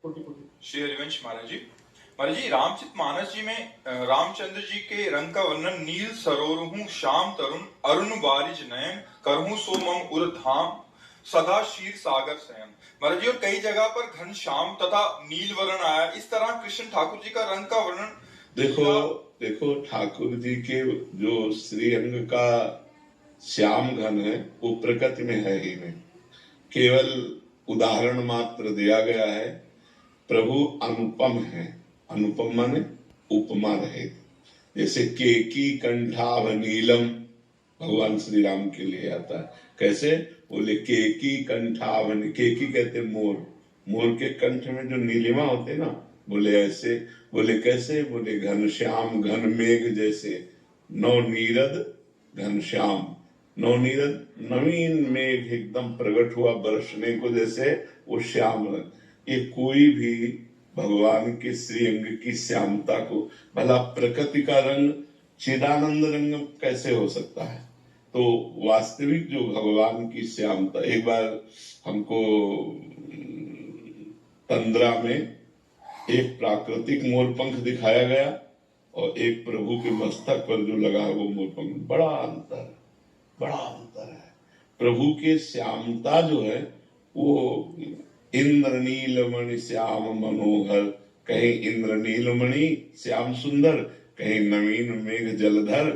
श्री हरिवंश महाराज जी रामचरितमानस जी में रामचंद्र जी के रंग का वर्णन नील सरोरहूं श्याम तरुण अरुण बारिज नयन करहूं सो मम उर धाम सदा क्षीर सागर शयन। महाराज जी और कई जगह पर घन श्याम तथा नील वर्ण आया। इस तरह कृष्ण ठाकुर जी का रंग का वर्णन देखो ठाकुर जी के जो श्रीअंग का श्याम घन है वो प्रकृति में है ही नहीं, केवल उदाहरण मात्र दिया गया है। प्रभु अनुपम है, अनुपम माने उपमा रहे। जैसे केकी कंठाभ नीलम भगवान श्री राम के लिए आता है। कैसे बोले केकी कंठाभ, केकी कहते मोर, मोर के कंठ में जो नीलिमा होते ना, बोले ऐसे। बोले कैसे, बोले घनश्याम घन मेघ जैसे, नौ नीरद घनश्याम, नौ नीरद नवीन मेघ एकदम प्रकट हुआ बरसने को जैसे वो श्याम रंग। ये कोई भी भगवान के श्रीअंग की श्यामता को, भला प्रकृति का रंग चिदानंद रंग कैसे हो सकता है। तो वास्तविक जो भगवान की श्यामता, एक बार हमको तंद्रा में एक प्राकृतिक मोरपंख दिखाया गया और एक प्रभु के मस्तक पर जो लगा है वो मोरपंख, बड़ा अंतर है। प्रभु के श्यामता जो है वो इंद्र नीलमणि श्याम मनोहर, कहीं इंद्र नीलमणि श्याम सुंदर, कहीं नवीन मेघ जलधर,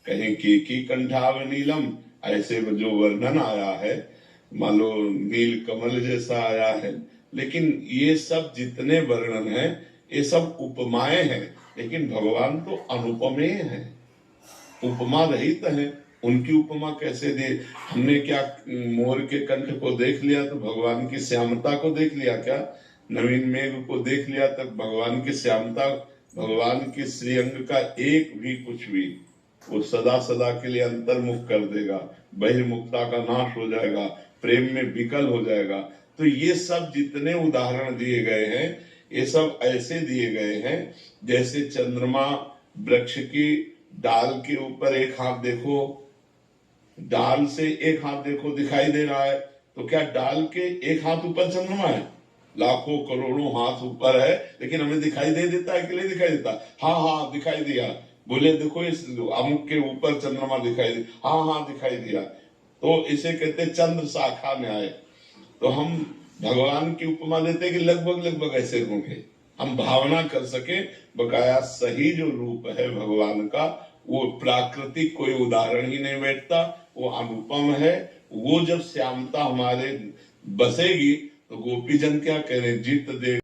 कहीं केकी कंठाभ नीलम, ऐसे जो वर्णन आया है मान लो नील कमल जैसा आया है। लेकिन ये सब जितने वर्णन है ये सब उपमाएं हैं, लेकिन भगवान तो अनुपमेय है, उपमा रहित है। उनकी उपमा कैसे दे। हमने क्या मोर के कंठ को देख लिया तो भगवान की श्यामता को देख लिया क्या, नवीन मेघ को देख लिया तब भगवान की श्यामता, भगवान के श्रीअंग का एक भी कुछ भी वो सदा सदा के लिए अंतर्मुख कर देगा, बहिर्मुखता का नाश हो जाएगा, प्रेम में विकल हो जाएगा। तो ये सब जितने उदाहरण दिए गए हैं ये सब ऐसे दिए गए हैं जैसे चंद्रमा वृक्ष की डाल के ऊपर एक हाथ देखो, डाल से एक हाथ देखो दिखाई दे रहा है, तो क्या डाल के एक हाथ ऊपर चंद्रमा है? लाखों करोड़ों हाथ ऊपर है, लेकिन हमें दिखाई दे देता है कि नहीं दिखाई देता? हाँ दिखाई दिया। बोले देखो इस अमुक के ऊपर चंद्रमा दिखाई दे, हाँ दिखाई दिया। तो इसे कहते चंद्र शाखा न्याय। तो हम भगवान की उपमा देते कि लगभग ऐसे होंगे, हम भावना कर सके। बकाया सही जो रूप है भगवान का वो प्राकृतिक कोई उदाहरण ही नहीं बैठता, वो अनुपम है। वो जब श्यामता हमारे बसेगी तो गोपीजन क्या कह रहे, जीत दे